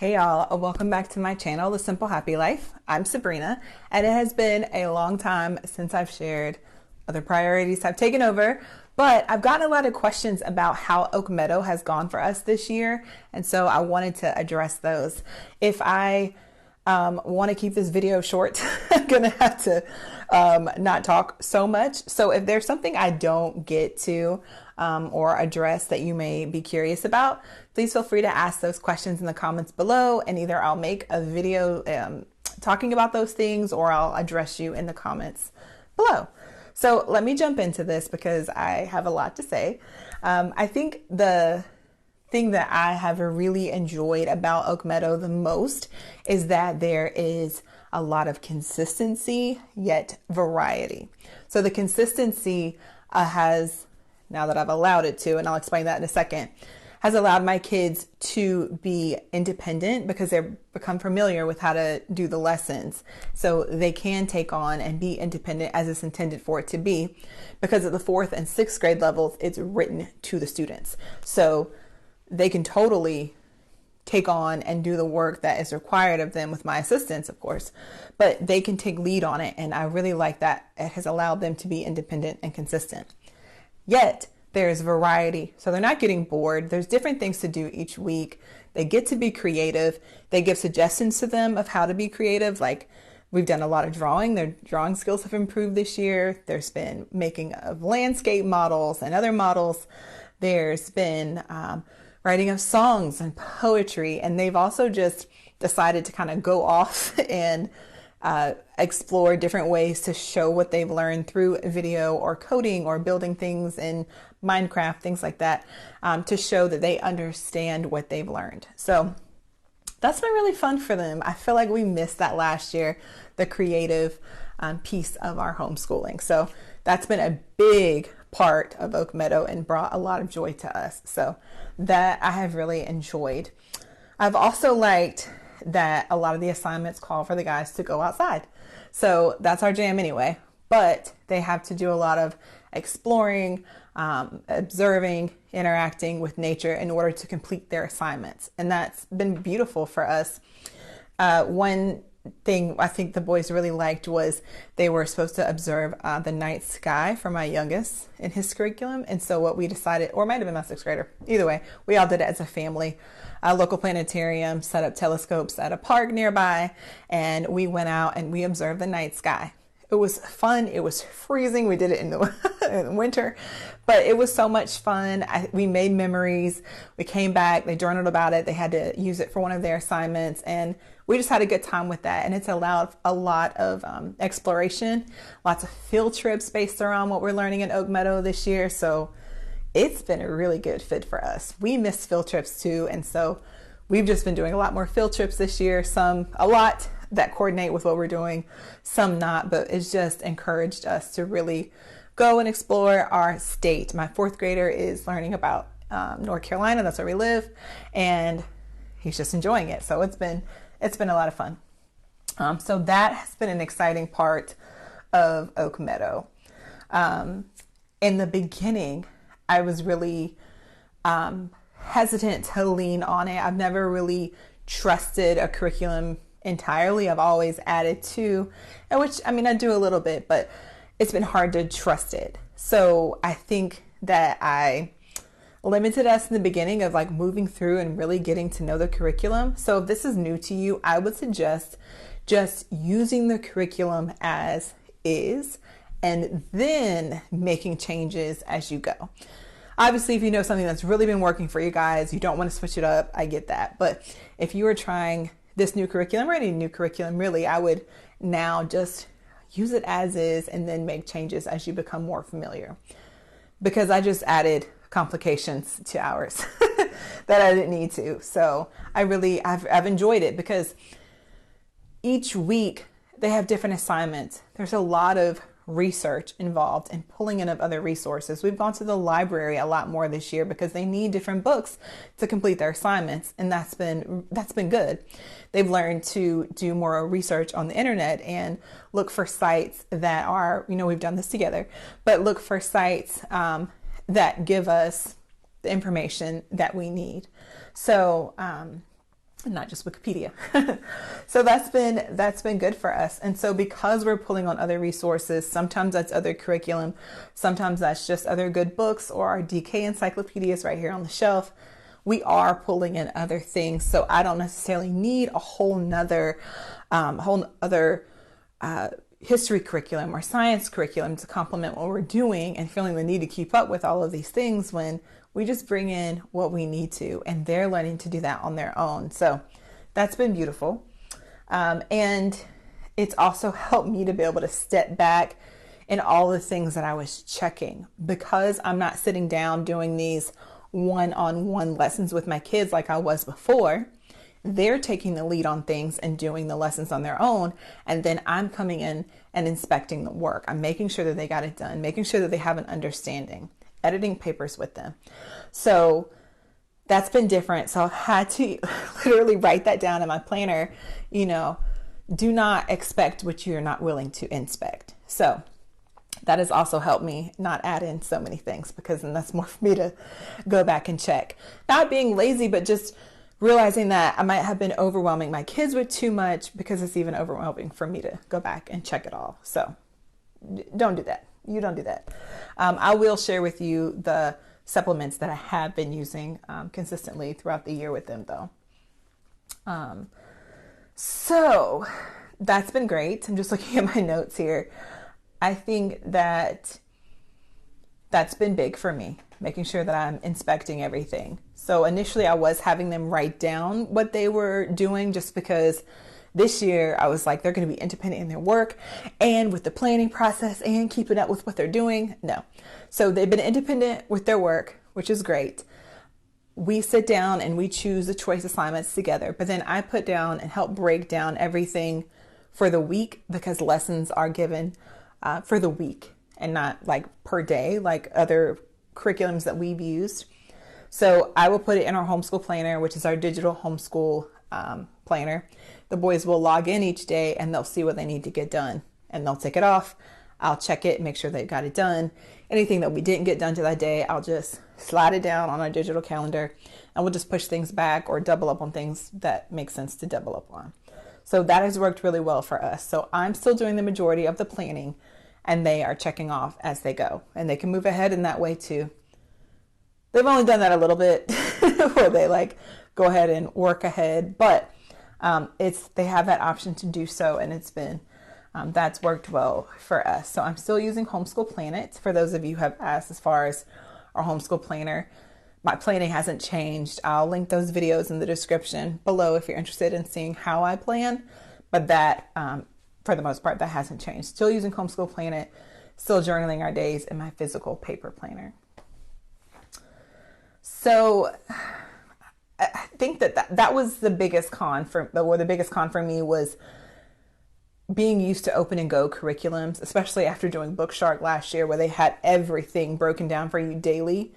Hey y'all, welcome back to my channel, The Simple Happy Life. I'm Sabrina, and it has been a long time since I've shared. Other priorities have taken over, but I've gotten a lot of questions about how Oak Meadow has gone for us this year, and so I wanted to address those. If I want to keep this video short, I'm gonna have to not talk so much. So if there's something I don't get to or address that you may be curious about, please feel free to ask those questions in the comments below, and either I'll make a video talking about those things or I'll address you in the comments below. So let me jump into this because I have a lot to say. I think the thing that I have really enjoyed about Oak Meadow the most is that there is a lot of consistency, yet variety. So the consistency has, now that I've allowed it to, and I'll explain that in a second, has allowed my kids to be independent because they've become familiar with how to do the lessons. So they can take on and be independent as it's intended for it to be, because at the 4th and 6th grade levels, it's written to the students. So they can totally take on and do the work that is required of them with my assistance, of course, but they can take lead on it. And I really like that it has allowed them to be independent and consistent. Yet there's variety. So they're not getting bored. There's different things to do each week. They get to be creative. They give suggestions to them of how to be creative. Like, we've done a lot of drawing. Their drawing skills have improved this year. There's been making of landscape models and other models. There's been writing of songs and poetry. And they've also just decided to kind of go off and explore different ways to show what they've learned through video or coding or building things in Minecraft, things like that, to show that they understand what they've learned. So that's been really fun for them. I feel like we missed that last year, the creative piece of our homeschooling. So that's been a big part of Oak Meadow and brought a lot of joy to us. So that I have really enjoyed. I've also liked that a lot of the assignments call for the guys to go outside. So that's our jam anyway, but they have to do a lot of exploring, observing, interacting with nature in order to complete their assignments. And that's been beautiful for us. One thing I think the boys really liked was they were supposed to observe the night sky for my youngest in his curriculum. And so what we decided, or it might have been my 6th grader, either way, we all did it as a family. A local planetarium set up telescopes at a park nearby, and we went out and we observed the night sky. It was fun. It was freezing. We did it in the, in the winter, but it was so much fun. We made memories. We came back. They journaled about it. They had to use it for one of their assignments, and we just had a good time with that. And it's allowed a lot of exploration, lots of field trips based around what we're learning in Oak Meadow this year. So it's been a really good fit for us. We missed field trips too, and so we've just been doing a lot more field trips this year. Some, a lot that coordinate with what we're doing, some not, but it's just encouraged us to really go and explore our state. My 4th grader is learning about North Carolina. That's where we live, and he's just enjoying it. So it's been a lot of fun. So that has been an exciting part of Oak Meadow. In the beginning, I was really hesitant to lean on it. I've never really trusted a curriculum entirely. I've always added to, and which, I mean, I do a little bit, but it's been hard to trust it. So I think that I limited us in the beginning of like moving through and really getting to know the curriculum. So if this is new to you, I would suggest just using the curriculum as is and then making changes as you go. Obviously, if you know something that's really been working for you guys, you don't want to switch it up. I get that. But if you are trying this new curriculum or any new curriculum, really, I would now just use it as is and then make changes as you become more familiar. Because I just added complications to ours that I didn't need to. So I've enjoyed it because each week they have different assignments. There's a lot of research involved in pulling in of other resources. We've gone to the library a lot more this year because they need different books to complete their assignments, and that's been good. They've learned to do more research on the internet and look for sites that are, we've done this together, but look for sites that give us the information that we need. So and not just Wikipedia. So that's been good for us. And so because we're pulling on other resources, sometimes that's other curriculum, sometimes that's just other good books or our DK encyclopedias right here on the shelf. We are pulling in other things. So I don't necessarily need a whole other history curriculum or science curriculum to complement what we're doing, and feeling the need to keep up with all of these things when we just bring in what we need to, and they're learning to do that on their own. So that's been beautiful. And it's also helped me to be able to step back in all the things that I was checking, because I'm not sitting down doing these one-on-one lessons with my kids like I was before. They're taking the lead on things and doing the lessons on their own. And then I'm coming in and inspecting the work. I'm making sure that they got it done, making sure that they have an understanding, editing papers with them. So that's been different. So I've had to literally write that down in my planner, do not expect what you're not willing to inspect. So that has also helped me not add in so many things, because then that's more for me to go back and check. Not being lazy, but just realizing that I might have been overwhelming my kids with too much, because it's even overwhelming for me to go back and check it all. So don't do that. You don't do that. I will share with you the supplements that I have been using consistently throughout the year with them, though. So that's been great. I'm just looking at my notes here. I think that that's been big for me, making sure that I'm inspecting everything. So initially I was having them write down what they were doing, just because this year I was like, they're going to be independent in their work and with the planning process and keeping up with what they're doing. No. So they've been independent with their work, which is great. We sit down and we choose the choice assignments together, but then I put down and help break down everything for the week, because lessons are given for the week and not like per day, like other curriculums that we've used. So I will put it in our homeschool planner, which is our digital homeschool planner. The boys will log in each day and they'll see what they need to get done, and they'll tick it off. I'll check it, make sure they got it done. Anything that we didn't get done to that day, I'll just slide it down on our digital calendar, and we'll just push things back or double up on things that make sense to double up on. So that has worked really well for us. So I'm still doing the majority of the planning, and they are checking off as they go, and they can move ahead in that way too. They've only done that a little bit where they like go ahead and work ahead, but they have that option to do so, and it's been that's worked well for us. So I'm still using Homeschool Planet. For those of you who have asked as far as our homeschool planner, my planning hasn't changed. I'll link those videos in the description below if you're interested in seeing how I plan. But that, for the most part, that hasn't changed. Still using Homeschool Planet, still journaling our days in my physical paper planner. So I think that was the biggest con the biggest con for me was being used to open and go curriculums, especially after doing Bookshark last year, where they had everything broken down for you daily.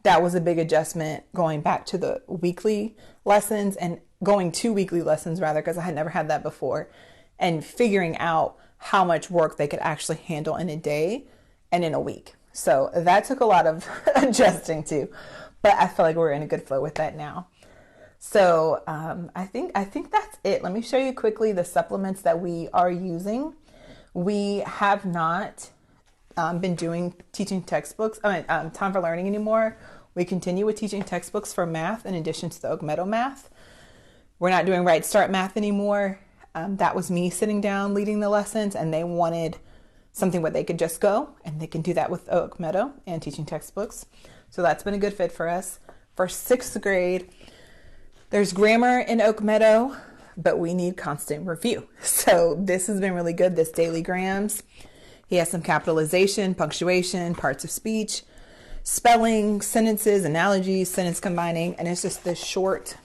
That was a big adjustment, going back to the weekly lessons and going to weekly lessons rather, because I had never had that before, and figuring out how much work they could actually handle in a day and in a week. So that took a lot of adjusting to, but I feel like we're in a good flow with that now. So I think that's it. Let me show you quickly the supplements that we are using. We have not been doing teaching textbooks, Time for Learning anymore. We continue with teaching textbooks for math in addition to the Oak Meadow math. We're not doing Right Start math anymore. That was me sitting down leading the lessons, and they wanted something where they could just go, and they can do that with Oak Meadow and teaching textbooks. So that's been a good fit for us. For 6th grade, there's grammar in Oak Meadow, but we need constant review. So this has been really good, this daily grams. He has some capitalization, punctuation, parts of speech, spelling, sentences, analogies, sentence combining, and it's just this short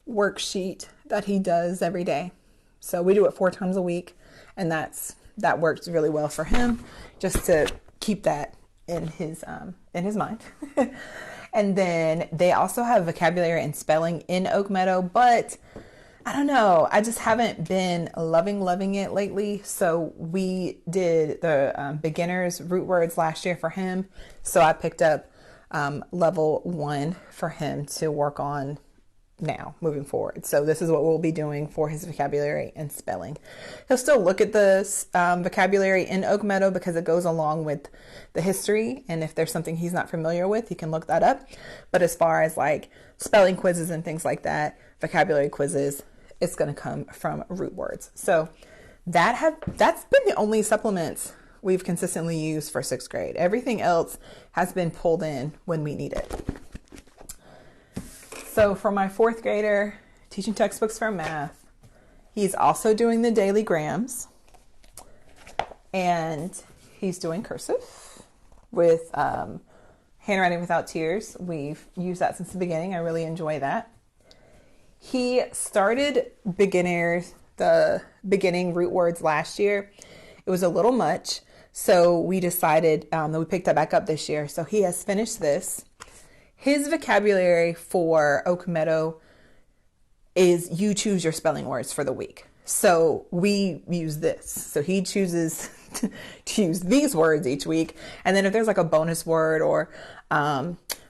worksheet that he does every day. So we do it 4 times a week, and that works really well for him, just to keep that in his mind. And then they also have vocabulary and spelling in Oak Meadow, but I don't know, I just haven't been loving it lately. So we did the beginners root words last year for him. So I picked up level 1 for him to work on now moving forward. So this is what we'll be doing for his vocabulary and spelling. He'll still look at the vocabulary in Oak Meadow because it goes along with the history. And if there's something he's not familiar with, he can look that up. But as far as like spelling quizzes and things like that, vocabulary quizzes, it's going to come from root words. So that's been the only supplements we've consistently used for 6th grade. Everything else has been pulled in when we need it. So for my 4th grader, teaching textbooks for math, he's also doing the daily grams, and he's doing cursive with handwriting without tears. We've used that since the beginning. I really enjoy that. He started the beginning root words last year. It was a little much, so we decided that we picked that back up this year. So he has finished this. His vocabulary for Oak Meadow is you choose your spelling words for the week. So we use this. So he chooses to use these words each week. And then if there's like a bonus word or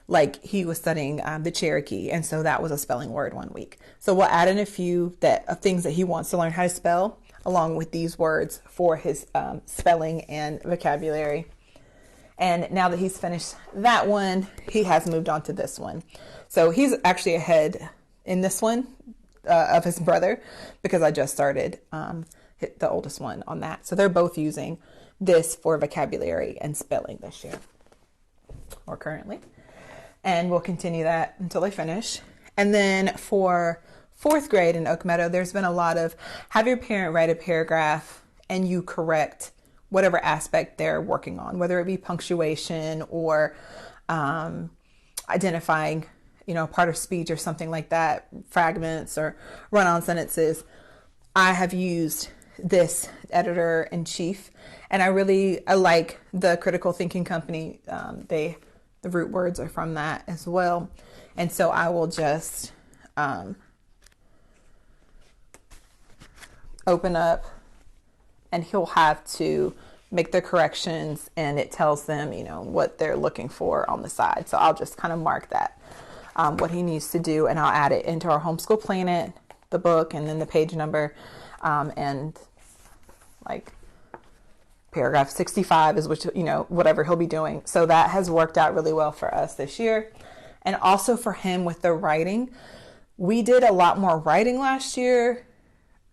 like he was studying the Cherokee. And so that was a spelling word one week. So we'll add in a few things that he wants to learn how to spell along with these words for his spelling and vocabulary. And now that he's finished that one, he has moved on to this one. So he's actually ahead in this one of his brother because I just started the oldest one on that. So they're both using this for vocabulary and spelling this year or currently. And we'll continue that until they finish. And then for 4th grade in Oak Meadow, there's been a lot of have your parent write a paragraph and you correct whatever aspect they're working on, whether it be punctuation or identifying, part of speech or something like that, fragments or run-on sentences. I have used this editor in chief, and I like the Critical Thinking Company. The root words are from that as well. And so I will just open up, and he'll have to make the corrections, and it tells them, what they're looking for on the side. So I'll just kind of mark that, what he needs to do, and I'll add it into our Homeschool Planet, the book, and then the page number, and like paragraph 65 is whatever he'll be doing. So that has worked out really well for us this year. And also for him with the writing, we did a lot more writing last year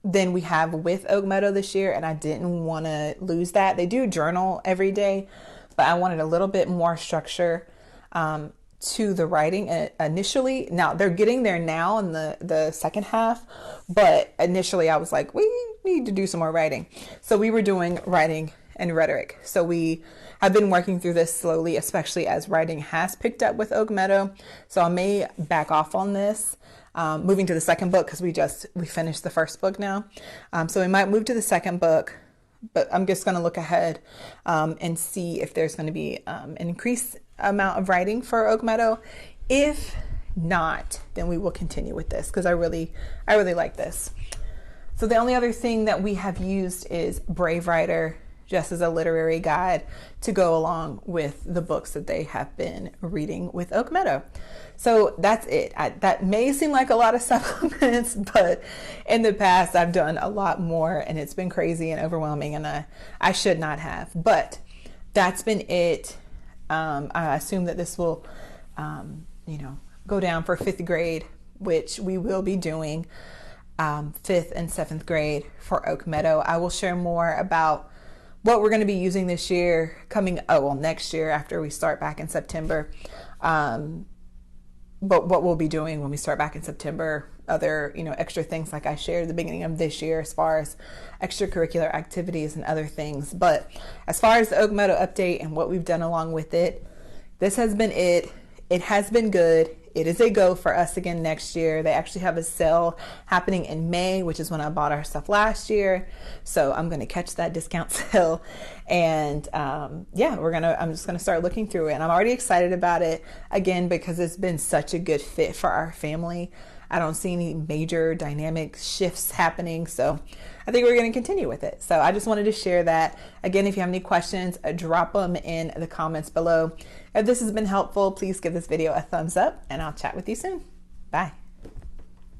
than we have with Oak Meadow this year, and I didn't want to lose that. They do journal every day, but I wanted a little bit more structure to the writing initially. Now they're getting there now in the second half, but initially I was like, we need to do some more writing. So we were doing writing and rhetoric. So we have been working through this slowly, especially as writing has picked up with Oak Meadow. So I may back off on this, moving to the second book because we finished the first book now. So we might move to the second book, but I'm just going to look ahead and see if there's going to be an increased amount of writing for Oak Meadow. If not, then we will continue with this because I really like this. So the only other thing that we have used is Brave Writer, just as a literary guide to go along with the books that they have been reading with Oak Meadow. So that's it. That may seem like a lot of supplements, but in the past I've done a lot more, and it's been crazy and overwhelming, and I should not have. But that's been it. I assume that this will, go down for 5th grade, which we will be doing 5th and 7th grade for Oak Meadow. I will share more about what we're going to be using this year next year after we start back in September. But what we'll be doing when we start back in September, other, extra things like I shared at the beginning of this year as far as extracurricular activities and other things. But as far as the Oak Meadow update and what we've done along with it, this has been it. It has been good. It is a go for us again next year. They actually have a sale happening in May, which is when I bought our stuff last year. So I'm going to catch that discount sale. And I'm just going to start looking through it. And I'm already excited about it again, because it's been such a good fit for our family. I don't see any major dynamic shifts happening. So I think we're going to continue with it. So I just wanted to share that. Again, if you have any questions, drop them in the comments below. If this has been helpful, please give this video a thumbs up, and I'll chat with you soon. Bye.